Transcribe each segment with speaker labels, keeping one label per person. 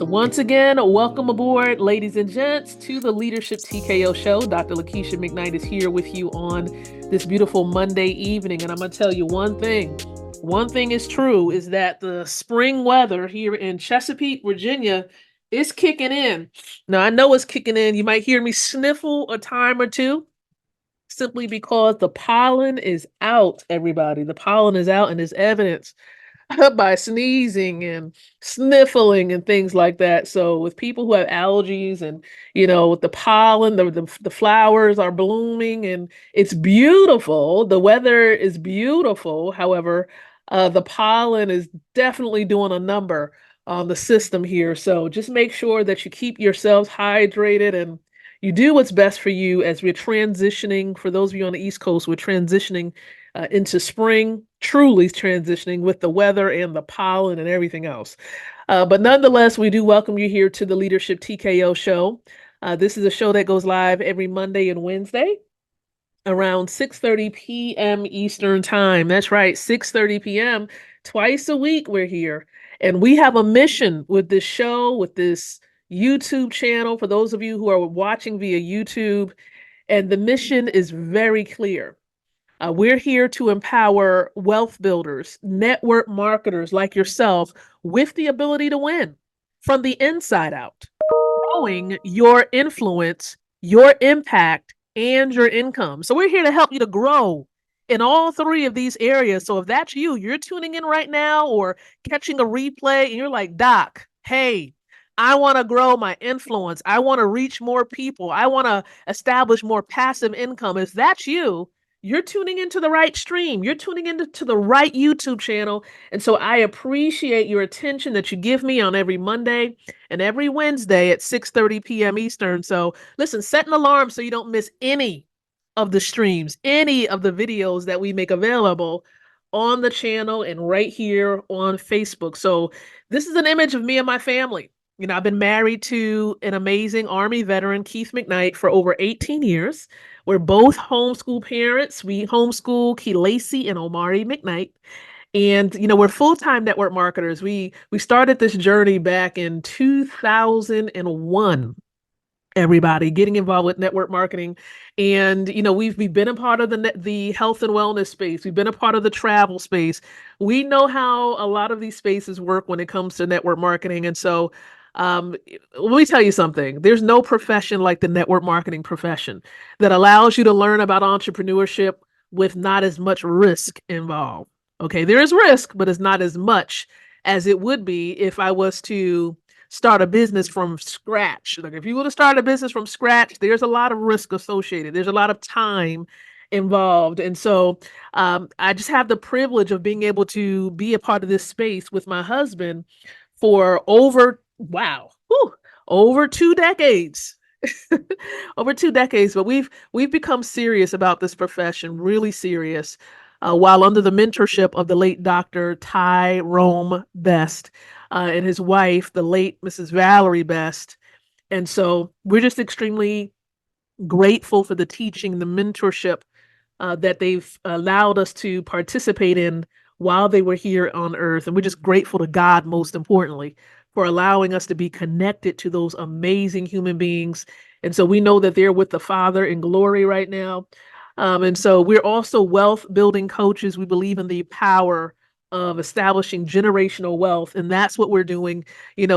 Speaker 1: Once again, welcome aboard, ladies and gents, to the Leadership TKO show. Dr. Lakeisha McKnight is here with you on this beautiful Monday evening. And I'm going to tell you one thing. One thing is true is that the spring weather here in Chesapeake, Virginia is kicking in. Now, I know it's kicking in. You might hear me sniffle a time or two simply because the pollen is out, everybody. The pollen is out and there's evidence by sneezing and sniffling and things like that. So with people who have allergies and, with the pollen, the flowers are blooming and it's beautiful. The weather is beautiful. However, the pollen is definitely doing a number on the system here. So just make sure that you keep yourselves hydrated and you do what's best for you as we're transitioning. For those of you on the East Coast, we're transitioning into spring, truly transitioning with the weather and the pollen and everything else. But nonetheless, we do welcome you here to the Leadership TKO show. This is a show that goes live every Monday and Wednesday around 6:30 p.m. Eastern Time. That's right, 6:30 p.m. Twice a week we're here. And we have a mission with this show, with this YouTube channel, for those of you who are watching via YouTube. And the mission is very clear. We're here to empower wealth builders, network marketers like yourself with the ability to win from the inside out, growing your influence, your impact, and your income. So we're here to help you to grow in all three of these areas. So if that's you, you're tuning in right now or catching a replay and you're like, Doc, hey, I want to grow my influence. I want to reach more people. I want to establish more passive income. If that's you, you're tuning into the right stream. You're tuning into the right YouTube channel. And so I appreciate your attention that you give me on every Monday and every Wednesday at 6:30 p.m. Eastern. So listen, set an alarm so you don't miss any of the streams, any of the videos that we make available on the channel and right here on Facebook. So this is an image of me and my family. I've been married to an amazing Army veteran, Keith McKnight, for over 18 years. We're both homeschool parents. We homeschool Lacey and Omari McKnight. And, we're full-time network marketers. We started this journey back in 2001. Everybody getting involved with network marketing. And, we've been a part of the health and wellness space. We've been a part of the travel space. We know how a lot of these spaces work when it comes to network marketing. And so let me tell you something. There's no profession like the network marketing profession that allows you to learn about entrepreneurship with not as much risk involved. Okay, there is risk, but it's not as much as it would be if I was to start a business from scratch. Like if you were to start a business from scratch, there's a lot of risk associated. There's a lot of time involved. And so I just have the privilege of being able to be a part of this space with my husband for over 2 decades. Over 2 decades, but we've become serious about this profession, really serious, while under the mentorship of the late Dr. Tyrone Best and his wife, the late Mrs. Valerie Best. And so we're just extremely grateful for the teaching, the mentorship that they've allowed us to participate in while they were here on earth. And we're just grateful to God, most importantly, for allowing us to be connected to those amazing human beings. And so we know that they're with the Father in glory right now. And so we're also wealth building coaches. We believe in the power of establishing generational wealth. And that's what we're doing,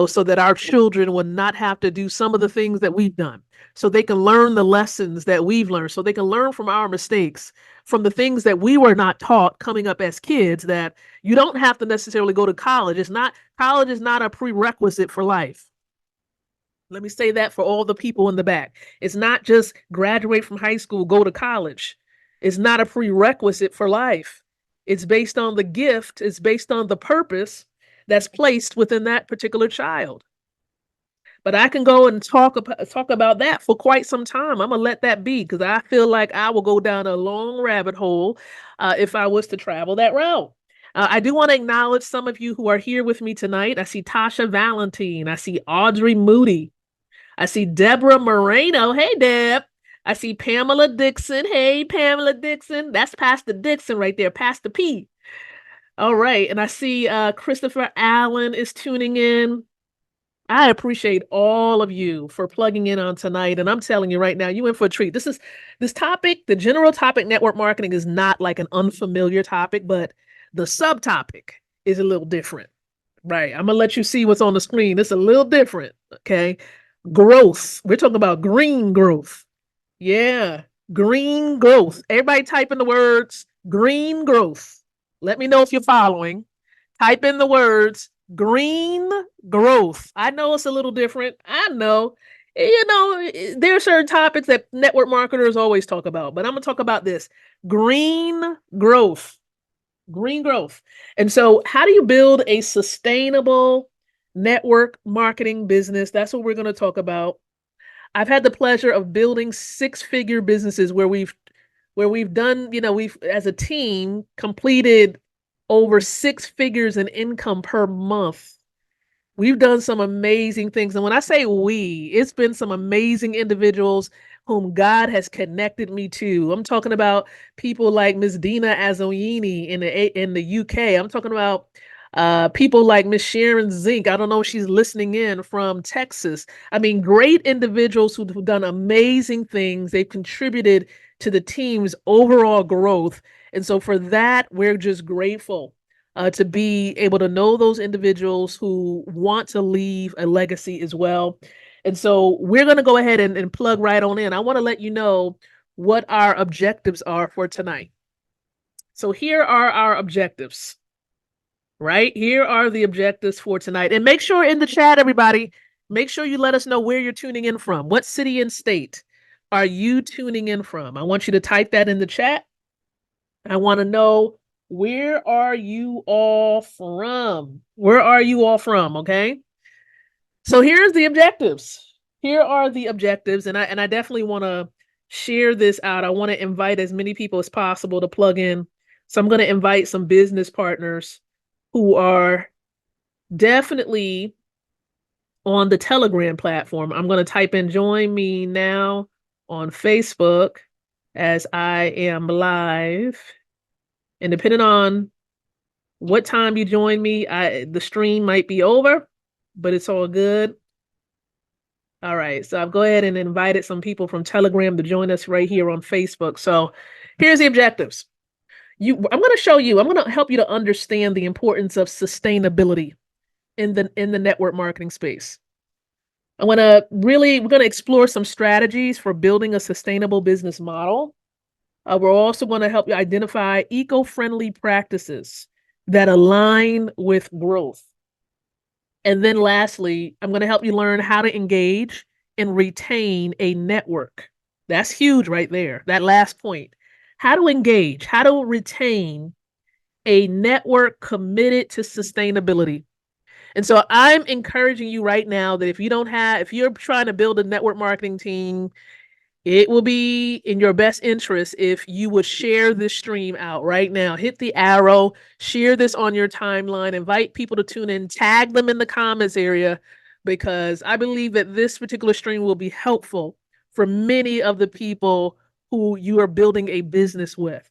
Speaker 1: so that our children will not have to do some of the things that we've done, so they can learn the lessons that we've learned, so they can learn from our mistakes, from the things that we were not taught coming up as kids, that you don't have to necessarily go to college. College is not a prerequisite for life. Let me say that for all the people in the back. It's not just graduate from high school, go to college. It's not a prerequisite for life. It's based on the gift. It's based on the purpose that's placed within that particular child. But I can go and talk about that for quite some time. I'm going to let that be because I feel like I will go down a long rabbit hole if I was to travel that route. I do want to acknowledge some of you who are here with me tonight. I see Tasha Valentine. I see Audrey Moody. I see Deborah Moreno. Hey, Deb. I see Pamela Dixon. Hey, Pamela Dixon. That's Pastor Dixon right there, Pastor P. All right. And I see Christopher Allen is tuning in. I appreciate all of you for plugging in on tonight. And I'm telling you right now, you in for a treat. This topic, the general topic, network marketing is not like an unfamiliar topic, but the subtopic is a little different. Right. I'm gonna let you see what's on the screen. It's a little different. Okay. Growth. We're talking about green growth. Yeah. Green growth. Everybody type in the words green growth. Let me know if you're following. Type in the words green growth. I know it's a little different. I know. There are certain topics that network marketers always talk about, but I'm going to talk about this green growth. Green growth. And so, how do you build a sustainable network marketing business? That's what we're going to talk about. I've had the pleasure of building six-figure businesses where we've done, we've as a team completed over six figures in income per month. We've done some amazing things. And when I say we, it's been some amazing individuals whom God has connected me to. I'm talking about people like Miss Dina Azoyini in the UK. I'm talking about people like Miss Sharon Zink. I don't know if she's listening in from Texas. I mean, great individuals who've done amazing things. They've contributed to the team's overall growth. And so for that, we're just grateful to be able to know those individuals who want to leave a legacy as well. And so we're going to go ahead and plug right on in. I want to let you know what our objectives are for tonight. So here are our objectives, right? Here are the objectives for tonight. And make sure in the chat, everybody, make sure you let us know where you're tuning in from. What city and state are you tuning in from? I want you to type that in the chat. I want to know, where are you all from? Where are you all from? Okay. So here's the objectives. Here are the objectives. And I definitely want to share this out. I want to invite as many people as possible to plug in. So I'm going to invite some business partners who are definitely on the Telegram platform. I'm going to type in join me now on Facebook as I am live. And depending on what time you join me, the stream might be over, but it's all good. All right, so I've go ahead and invited some people from Telegram to join us right here on Facebook. So here's the objectives. I'm going to show you, I'm going to help you to understand the importance of sustainability in the network marketing space. We're going to explore some strategies for building a sustainable business model. We're also going to help you identify eco-friendly practices that align with growth. And then lastly, I'm going to help you learn how to engage and retain a network. That's huge right there, that last point. How to engage, how to retain a network committed to sustainability. And so I'm encouraging you right now that if you're trying to build a network marketing team, it will be in your best interest if you would share this stream out right now. Hit the arrow, share this on your timeline, invite people to tune in, tag them in the comments area, because I believe that this particular stream will be helpful for many of the people who you are building a business with.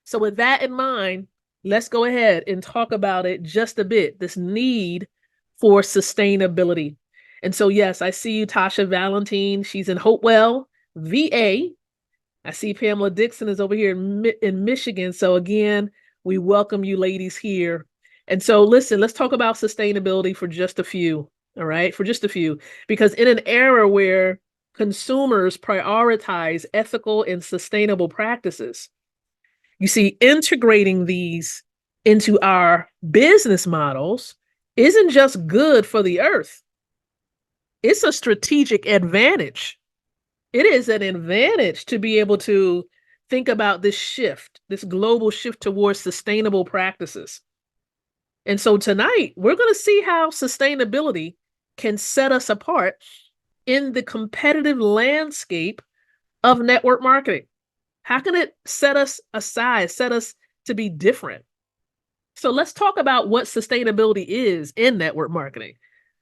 Speaker 1: So with that in mind, let's go ahead and talk about it just a bit, this need for sustainability. And so, yes, I see you, Tasha Valentine. She's in Hopewell, VA. I see Pamela Dixon is over here in Michigan. So again, we welcome you ladies here. And so listen, let's talk about sustainability for just a few, all right? For just a few, because in an era where consumers prioritize ethical and sustainable practices, you see, integrating these into our business models isn't just good for the earth. It's a strategic advantage. It is an advantage to be able to think about this shift, this global shift towards sustainable practices. And so tonight, we're going to see how sustainability can set us apart in the competitive landscape of network marketing. How can it set us aside, set us to be different? So let's talk about what sustainability is in network marketing.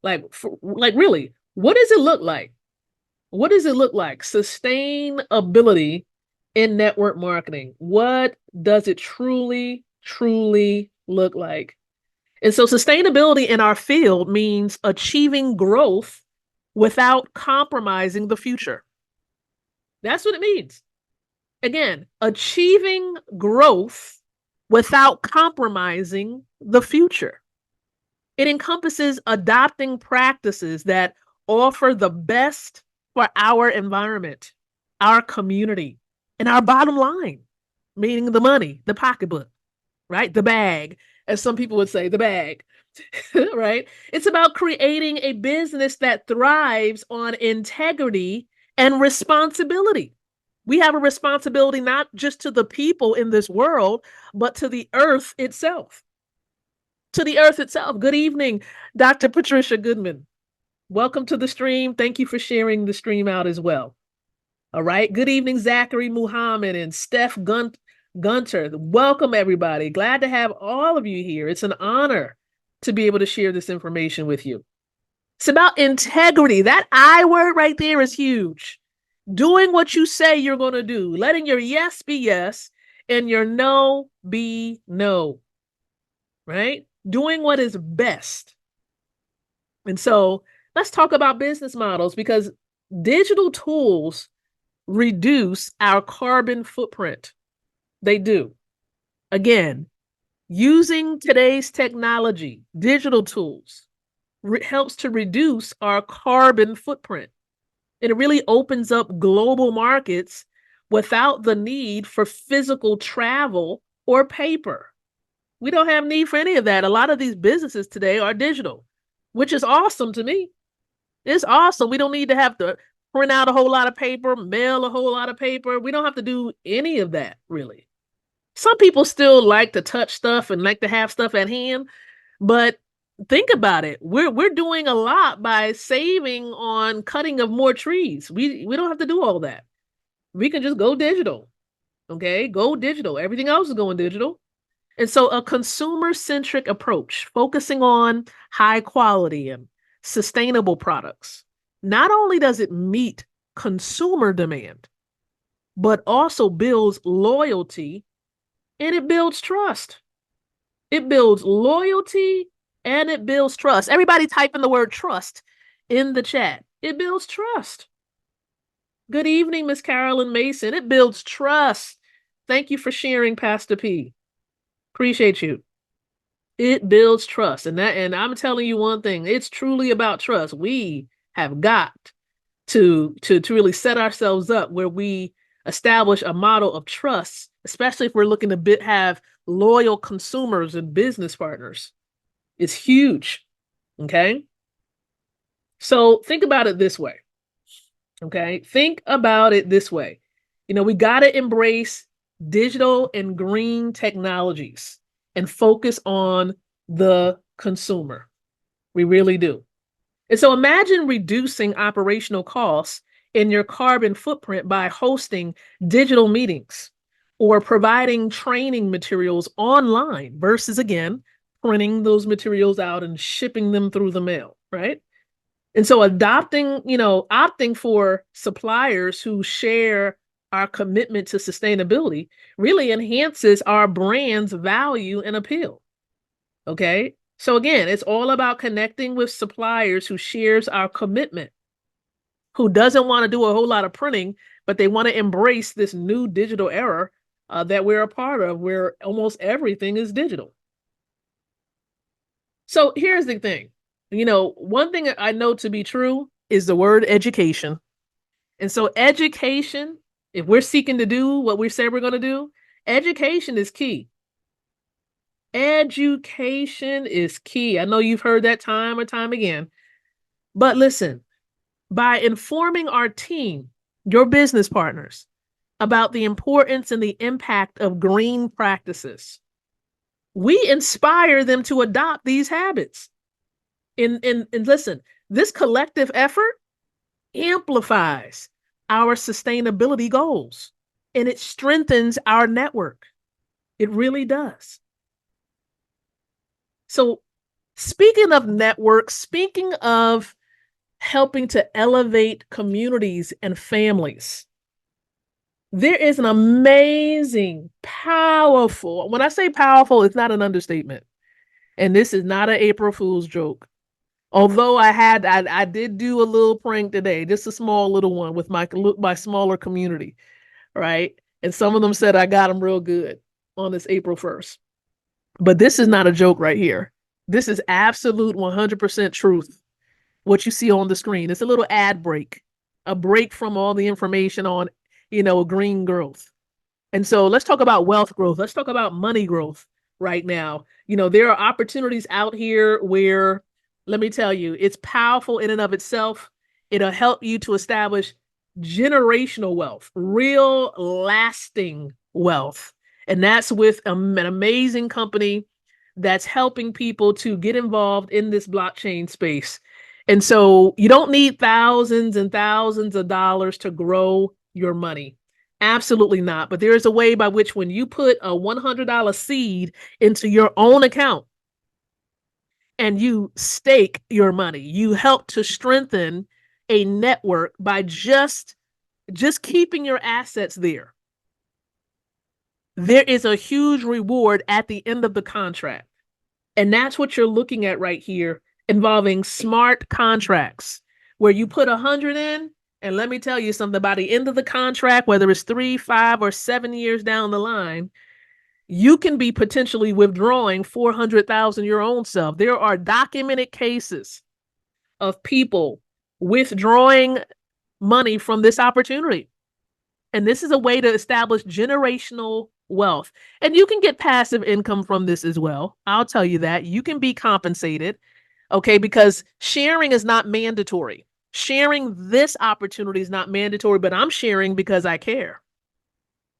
Speaker 1: Really, what does it look like? What does it look like? Sustainability in network marketing. What does it truly, truly look like? And so sustainability in our field means achieving growth without compromising the future. That's what it means. Again, achieving growth without compromising the future. It encompasses adopting practices that offer the best for our environment, our community, and our bottom line, meaning the money, the pocketbook, right? The bag, as some people would say, the bag, right? It's about creating a business that thrives on integrity and responsibility. We have a responsibility not just to the people in this world, but to the earth itself. To the earth itself. Good evening, Dr. Patricia Goodman. Welcome to the stream. Thank you for sharing the stream out as well. All right. Good evening, Zachary Muhammad and Steph Gunter. Welcome, everybody. Glad to have all of you here. It's an honor to be able to share this information with you. It's about integrity. That I word right there is huge. Doing what you say you're going to do, letting your yes be yes and your no be no, right? Doing what is best. And so let's talk about business models, because digital tools reduce our carbon footprint. They do. Again, using today's technology, digital tools, helps to reduce our carbon footprint. And it really opens up global markets without the need for physical travel or paper. We don't have need for any of that. A lot of these businesses today are digital, which is awesome to me. It's awesome. We don't need to have to print out a whole lot of paper, mail a whole lot of paper. We don't have to do any of that, really. Some people still like to touch stuff and like to have stuff at hand, but think about it. We're doing a lot by saving on cutting of more trees. We don't have to do all that. We can just go digital. Okay, go digital. Everything else is going digital. And so a consumer-centric approach, focusing on high quality and sustainable products, not only does it meet consumer demand, but also builds loyalty and it builds trust. It builds loyalty and it builds trust. Everybody type in the word trust in the chat. It builds trust. Good evening, Miss Carolyn Mason. It builds trust. Thank you for sharing, Pastor P. Appreciate you. It builds trust. And I'm telling you one thing, it's truly about trust. We have got to really set ourselves up where we establish a model of trust, especially if we're looking to have loyal consumers and business partners. It's huge. Okay. So think about it this way. Okay. Think about it this way. We got to embrace digital and green technologies and focus on the consumer. We really do. And so imagine reducing operational costs in your carbon footprint by hosting digital meetings or providing training materials online versus, again, printing those materials out and shipping them through the mail, right? And so opting for suppliers who share our commitment to sustainability really enhances our brand's value and appeal. Okay. So again, it's all about connecting with suppliers who shares our commitment, who doesn't want to do a whole lot of printing, but they want to embrace this new digital era that we're a part of, where almost everything is digital. So here's the thing. One thing I know to be true is the word education. And so education, if we're seeking to do what we say we're going to do, education is key. Education is key. I know you've heard that time and time again. But listen, by informing our team, your business partners, about the importance and the impact of green practices, we inspire them to adopt these habits. And listen, this collective effort amplifies our sustainability goals and it strengthens our network. It really does. So speaking of networks, speaking of helping to elevate communities and families, there is an amazing, powerful, when I say powerful, it's not an understatement. And this is not an April Fool's joke. Although I did do a little prank today, just a small little one with my smaller community, right? And some of them said I got them real good on this April 1st. But this is not a joke right here. This is absolute 100% truth. What you see on the screen. It's a little ad break, a break from all the information on, green growth. And so let's talk about wealth growth. Let's talk about money growth right now. There are opportunities out here where, let me tell you, it's powerful in and of itself. It'll help you to establish generational wealth, real lasting wealth. And that's with an amazing company that's helping people to get involved in this blockchain space. And so you don't need thousands and thousands of dollars to grow your money. Absolutely not. But there is a way by which when you put a $100 seed into your own account and you stake your money, you help to strengthen a network by just keeping your assets there. There is a huge reward at the end of the contract. And that's what you're looking at right here, involving smart contracts, where you put 100 in, and let me tell you something, by the end of the contract, whether it's 3, 5, or 7 years down the line, you can be potentially withdrawing 400,000 your own self. There are documented cases of people withdrawing money from this opportunity. And this is a way to establish generational wealth. And you can get passive income from this as well. I'll tell you that. You can be compensated, okay, because sharing is not mandatory. Sharing this opportunity is not mandatory, but I'm sharing because I care.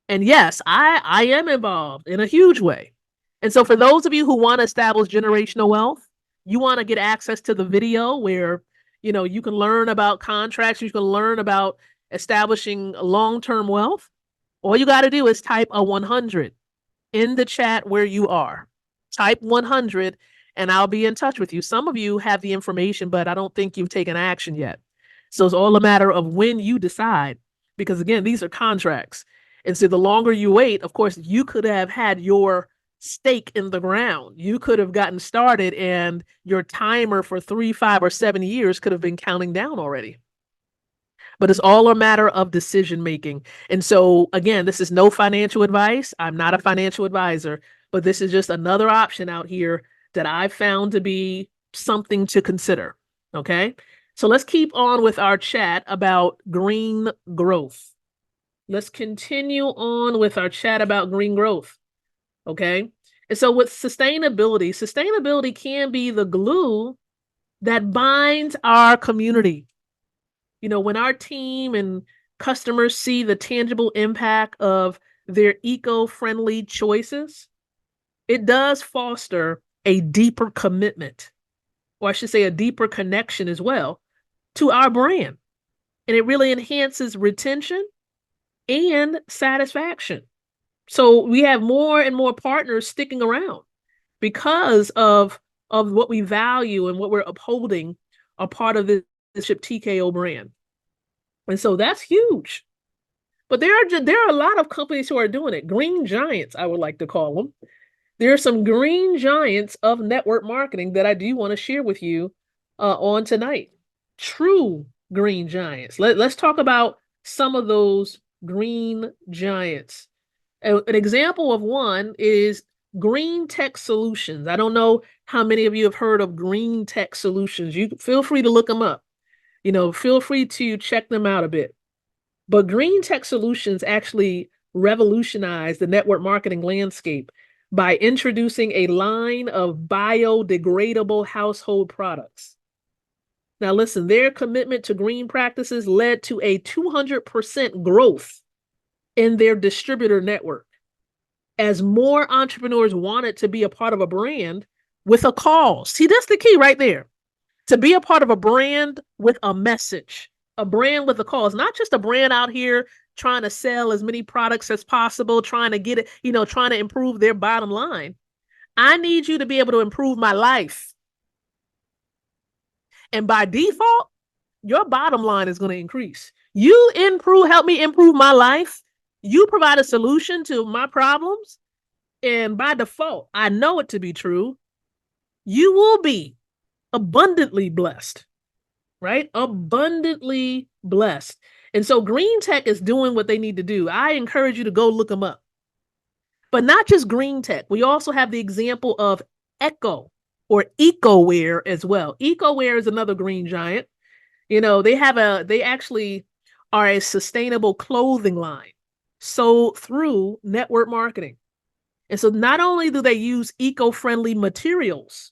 Speaker 1: And yes, I am involved in a huge way. And so for those of you who want to establish generational wealth, you want to get access to the video where, you can learn about contracts, you can learn about establishing long-term wealth. All you got to do is type a 100 in the chat where you are. Type 100 and I'll be in touch with you. Some of you have the information, but I don't think you've taken action yet. So it's all a matter of when you decide, because again, these are contracts. And so the longer you wait, of course, you could have had your stake in the ground. You could have gotten started and your timer for 3, 5, or 7 years could have been counting down already. But it's all a matter of decision making. And so, again, this is no financial advice. I'm not a financial advisor, but this is just another option out here that I've found to be something to consider. Okay. So let's keep on with our chat about green growth. Let's continue on with our chat about green growth. Okay. And so with sustainability can be the glue that binds our community. When our team and customers see the tangible impact of their eco-friendly choices, it does foster a deeper commitment, or I should say a deeper connection as well, to our brand. And it really enhances retention and satisfaction. So we have more and more partners sticking around because of what we value and what we're upholding are part of the Leadership TKO brand. And so that's huge. But there are a lot of companies who are doing it. Green giants, I would like to call them. There are some green giants of network marketing that I do want to share with you on tonight. True green giants. Let's talk about some of those green giants. An example of one is Green Tech Solutions. I don't know how many of you have heard of Green Tech Solutions. You feel free to look them up. Feel free to check them out a bit. But Green Tech Solutions actually revolutionized the network marketing landscape by introducing a line of biodegradable household products. Now, listen, their commitment to green practices led to a 200% growth in their distributor network as more entrepreneurs wanted to be a part of a brand with a cause. See, that's the key right there. To be a part of a brand with a message, a brand with a cause, not just a brand out here trying to sell as many products as possible, trying to get it, trying to improve their bottom line. I need you to be able to improve my life. And by default, your bottom line is going to increase. You help me improve my life. You provide a solution to my problems. And by default, I know it to be true. you will be abundantly blessed, right? Abundantly blessed. And so green tech is doing what they need to do. I encourage you to go look them up. But not just green tech. We also have the example of Echo or EcoWare as well. EcoWare is another green giant. They actually are a sustainable clothing line sold through network marketing. And so not only do they use eco-friendly materials,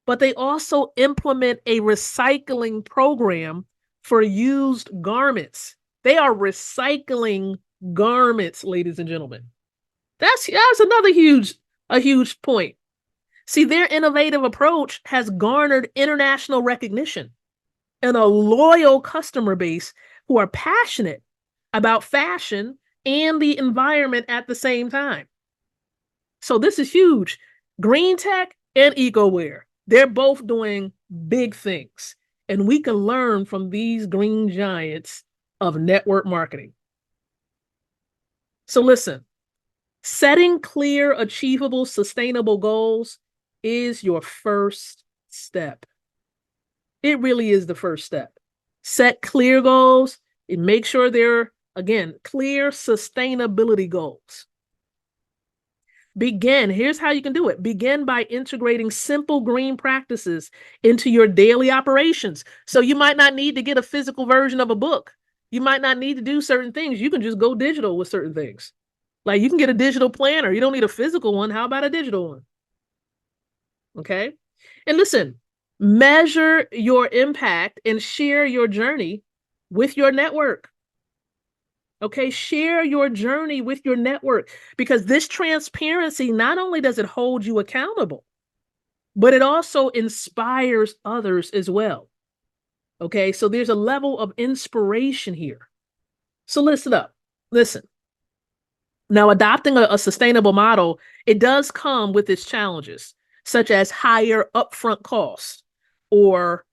Speaker 1: but they also implement a recycling program for used garments. They are recycling garments, ladies and gentlemen. That's another huge point. See, their innovative approach has garnered international recognition and a loyal customer base who are passionate about fashion and the environment at the same time. So this is huge. Green tech and EcoWare, they're both doing big things. And we can learn from these green giants of network marketing. So listen, setting clear, achievable, sustainable goals is your first step. It really is the first step. Set clear goals and make sure they're, again, clear sustainability goals. Here's how you can do it. Begin by integrating simple green practices into your daily operations. So you might not need to get a physical version of a book. You might not need to do certain things. You can just go digital with certain things. Like you can get a digital planner. You don't need a physical one. How about a digital one? Okay. And listen, measure your impact and share your journey with your network. Okay, share your journey with your network because this transparency, not only does it hold you accountable, but it also inspires others as well. Okay, so there's a level of inspiration here. So listen up. Listen. Now, adopting a sustainable model, it does come with its challenges, such as higher upfront costs or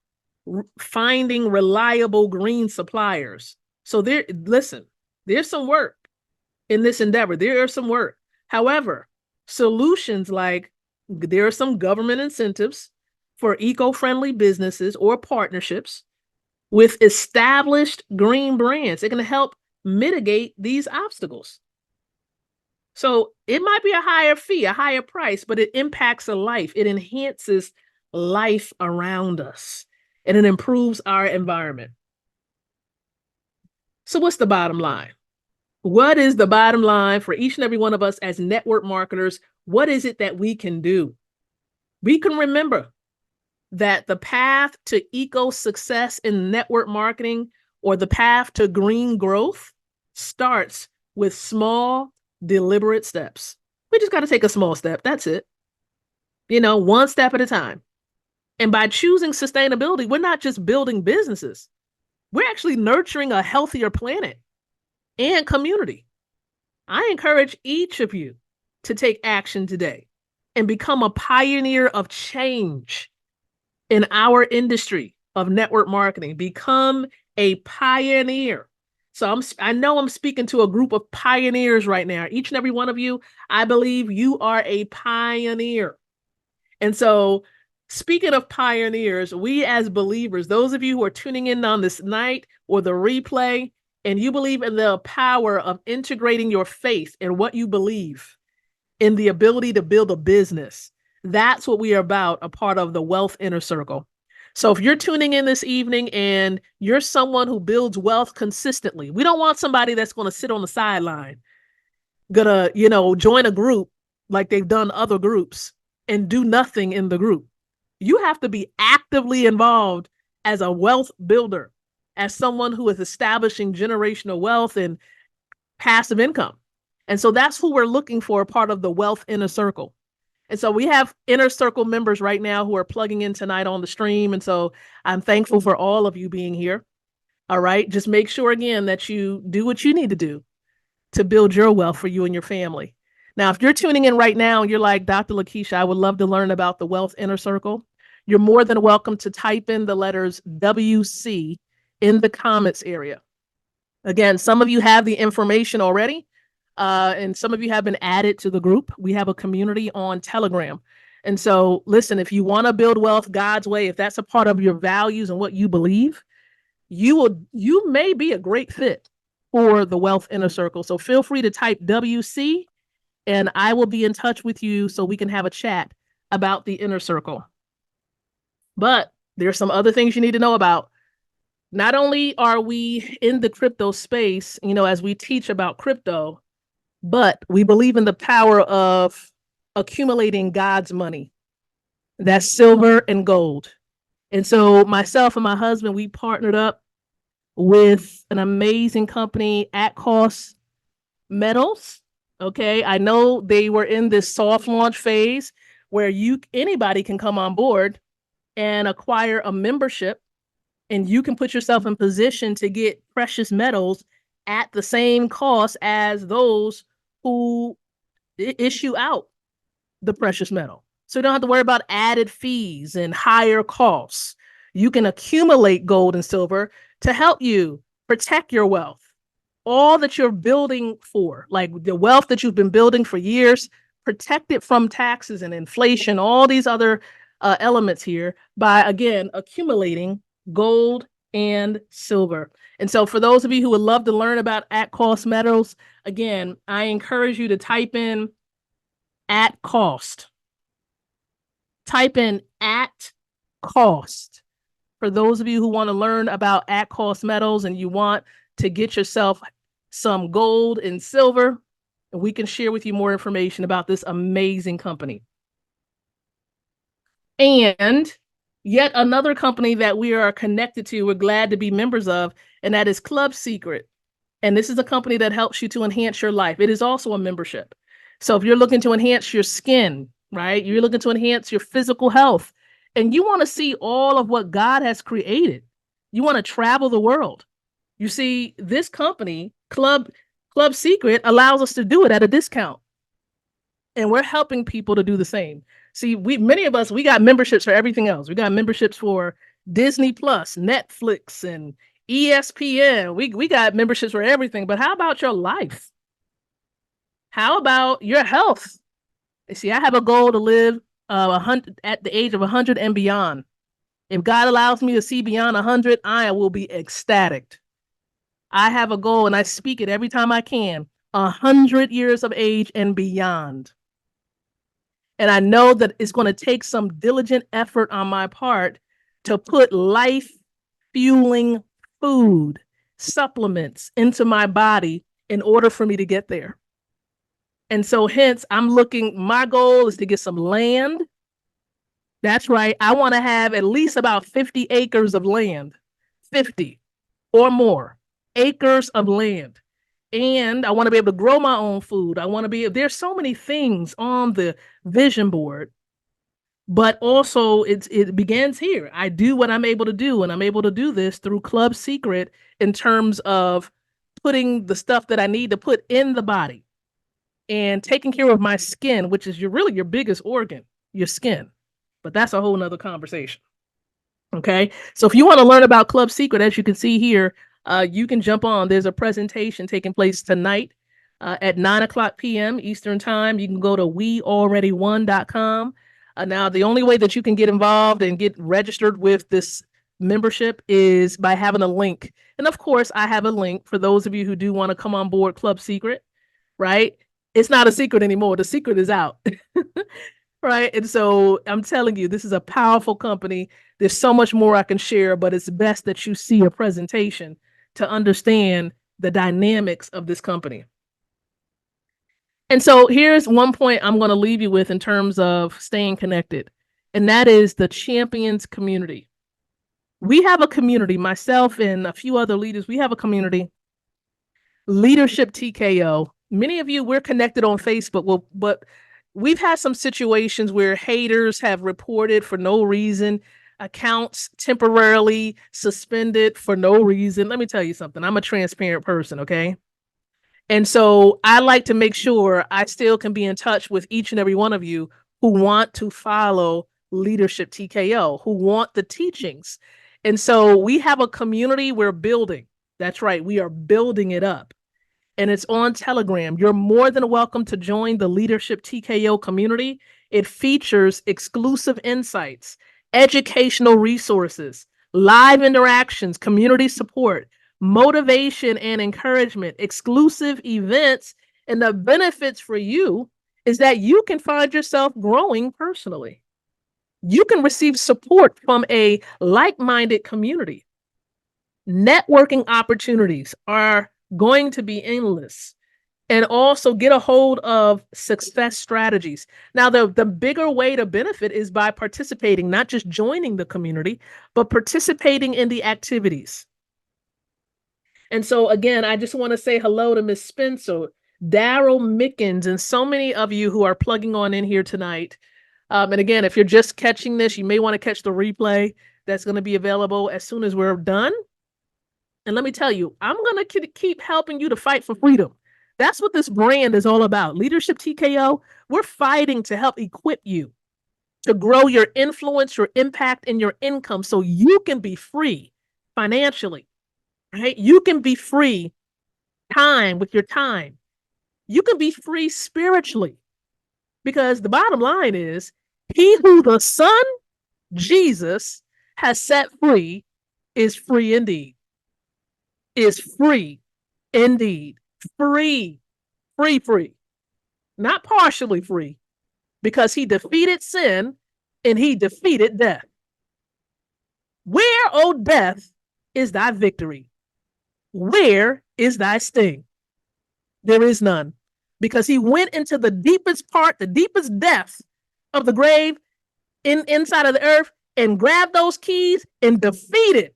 Speaker 1: finding reliable green suppliers. So there's some work in this endeavor. There is some work. However, solutions like there are some government incentives for eco-friendly businesses or partnerships with established green brands. It can help mitigate these obstacles. So it might be a higher fee, a higher price, but it impacts a life. It enhances life around us and it improves our environment. So what's the bottom line? What is the bottom line for each and every one of us as network marketers? What is it that we can do? We can remember that the path to eco success in network marketing or the path to green growth starts with small, deliberate steps. We just got to take a small step. That's it. One step at a time. And by choosing sustainability, we're not just building businesses. We're actually nurturing a healthier planet and community. I encourage each of you to take action today and become a pioneer of change in our industry of network marketing. Become a pioneer. So I know I'm speaking to a group of pioneers right now. Each and every one of you, I believe you are a pioneer. And so speaking of pioneers, we as believers, those of you who are tuning in on this night or the replay, and you believe in the power of integrating your faith and what you believe in the ability to build a business, that's what we are about, a part of the Wealth Inner Circle. So if you're tuning in this evening and you're someone who builds wealth consistently, we don't want somebody that's going to sit on the sideline, gonna, join a group like they've done other groups and do nothing in the group. You have to be actively involved as a wealth builder, as someone who is establishing generational wealth and passive income. And so that's who we're looking for, part of the Wealth Inner Circle. And so we have Inner Circle members right now who are plugging in tonight on the stream. And so I'm thankful for all of you being here. All right. Just make sure, again, that you do what you need to do to build your wealth for you and your family. Now, if you're tuning in right now and you're like, Dr. Lakeisha, I would love to learn about the Wealth Inner Circle, you're more than welcome to type in the letters WC in the comments area. Again, some of you have the information already, and some of you have been added to the group. We have a community on Telegram. And so, listen, if you want to build wealth God's way, if that's a part of your values and what you believe, you may be a great fit for the Wealth Inner Circle. So feel free to type WC and I will be in touch with you so we can have a chat about the Inner Circle. But there's some other things you need to know about. Not only are we in the crypto space, as we teach about crypto, but we believe in the power of accumulating God's money. That's silver and gold. And so myself and my husband, we partnered up with an amazing company, At Cost Metals. Okay. I know they were in this soft launch phase where anybody can come on board and acquire a membership, and you can put yourself in position to get precious metals at the same cost as those who issue out the precious metal. So you don't have to worry about added fees and higher costs. You can accumulate gold and silver to help you protect your wealth. All that you're building for, like the wealth that you've been building for years, protect it from taxes and inflation, all these other elements here by, again, accumulating gold and silver. And so for those of you who would love to learn about At Cost Metals, again, I encourage you to type in At Cost. Type in At Cost. For those of you who want to learn about At Cost Metals and you want to get yourself some gold and silver, and we can share with you more information about this amazing company. And yet another company that we are connected to, we're glad to be members of, and that is Club Secret. And this is a company that helps you to enhance your life. It is also a membership. So if you're looking to enhance your skin, right? You're looking to enhance your physical health, and you want to see all of what God has created. You want to travel the world. You see, this company, Club Secret, allows us to do it at a discount. And we're helping people to do the same. See, many of us, we got memberships for everything else. We got memberships for Disney Plus, Netflix, and ESPN. We got memberships for everything. But how about your life? How about your health? You see, I have a goal to live 100 at the age of 100 and beyond. If God allows me to see beyond 100, I will be ecstatic. I have a goal, and I speak it every time I can, 100 years of age and beyond. And I know that it's going to take some diligent effort on my part to put life-fueling food, supplements into my body in order for me to get there. And so hence, my goal is to get some land. That's right. I want to have at least about 50 acres of land, 50 or more acres of land. And I want to be able to grow my own food. There's so many things on the vision board, but also it begins here. I do what I'm able to do, and I'm able to do this through Club Secret in terms of putting the stuff that I need to put in the body and taking care of my skin, which is really your biggest organ, your skin. But that's a whole nother conversation. Okay. So if you want to learn about Club Secret, as you can see here, you can jump on. There's a presentation taking place tonight at 9:00 p.m. Eastern time. You can go to wealreadywon.com. Now, the only way that you can get involved and get registered with this membership is by having a link. And of course, I have a link for those of you who do want to come on board Club Secret, right? It's not a secret anymore. The secret is out. Right. And so I'm telling you, this is a powerful company. There's so much more I can share, but it's best that you see a presentation to understand the dynamics of this company. And so here's one point I'm going to leave you with in terms of staying connected, and that is the champions community. We have a community, myself and a few other leaders, we have a community, Leadership TKO. Many of you, we're connected on Facebook, but we've had some situations where haters have reported for no reason, accounts temporarily suspended for no reason. Let me tell you something. I'm a transparent person, okay? And so I like to make sure I still can be in touch with each and every one of you who want to follow Leadership TKO, who want the teachings. And so we have a community we're building. That's right. We are building it up. and it's on Telegram. You're more than welcome to join the Leadership TKO community. It features exclusive insights, educational resources, live interactions, community support, motivation and encouragement, exclusive events, and the benefits for you is that you can find yourself growing personally. You can receive support from a like-minded community. Networking opportunities are going to be endless, and also get a hold of success strategies. Now, the bigger way to benefit is by participating, not just joining the community, but participating in the activities. And so again, I just want to say hello to Miss Spencer, Daryl Mickens, and so many of you who are plugging on in here tonight. And again, if you're just catching this, you may want to catch the replay that's going to be available as soon as we're done. And let me tell you, I'm going to keep helping you to fight for freedom. That's what this brand is all about. Leadership TKO, we're fighting to help equip you to grow your influence, your impact, and your income so you can be free financially, right? You can be free with your time. You can be free spiritually, because the bottom line is, he who the Son, Jesus, has set free is free indeed. Is free indeed. Free. Not partially free, because he defeated sin and he defeated death. Where, O death, is thy victory? Where is thy sting? There is none, because he went into the deepest part, the deepest depths of the grave inside of the earth, and grabbed those keys and defeated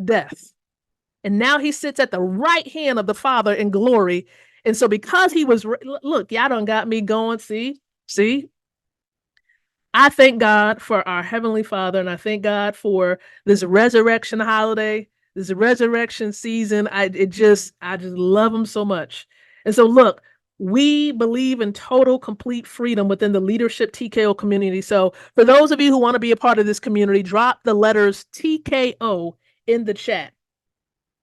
Speaker 1: death. And now he sits at the right hand of the Father in glory. And so because he was, look, y'all done got me going. See, I thank God for our Heavenly Father, and I thank God for this resurrection holiday, this resurrection season. I just love him so much. And so look, we believe in total, complete freedom within the Leadership TKO community. So for those of you who want to be a part of this community, drop the letters TKO in the chat.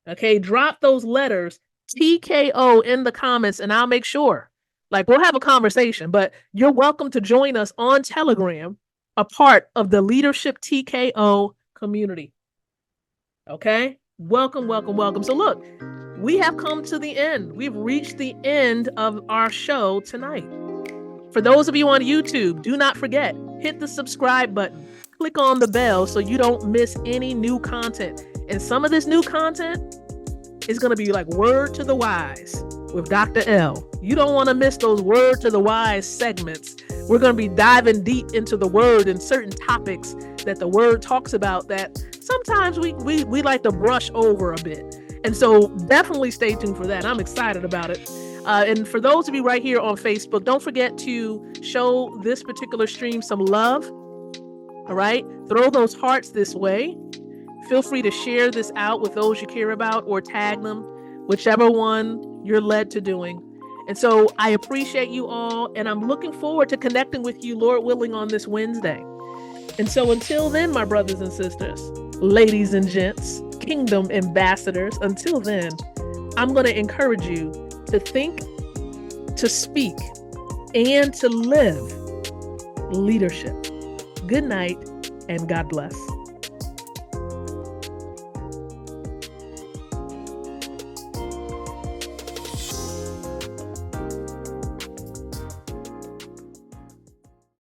Speaker 1: Okay, drop those letters TKO in the comments, and I'll make sure, we'll have a conversation, but you're welcome to join us on Telegram, a part of the Leadership TKO community. Okay, welcome. So look, we have come to the end. We've reached the end of our show tonight. For those of you on YouTube, do not forget, hit the subscribe button, click on the bell so you don't miss any new content. And some of this new content is going to be like Word to the Wise with Dr. L. You don't want to miss those Word to the Wise segments. We're going to be diving deep into the Word and certain topics that the Word talks about that sometimes we like to brush over a bit. And so definitely stay tuned for that. I'm excited about it. And for those of you right here on Facebook, don't forget to show this particular stream some love. All right? Throw those hearts this way. Feel free to share this out with those you care about, or tag them, whichever one you're led to doing. And so I appreciate you all, and I'm looking forward to connecting with you, Lord willing, on this Wednesday. And so until then, my brothers and sisters, ladies and gents, kingdom ambassadors, until then, I'm going to encourage you to think, to speak, and to live leadership. Good night, and God bless.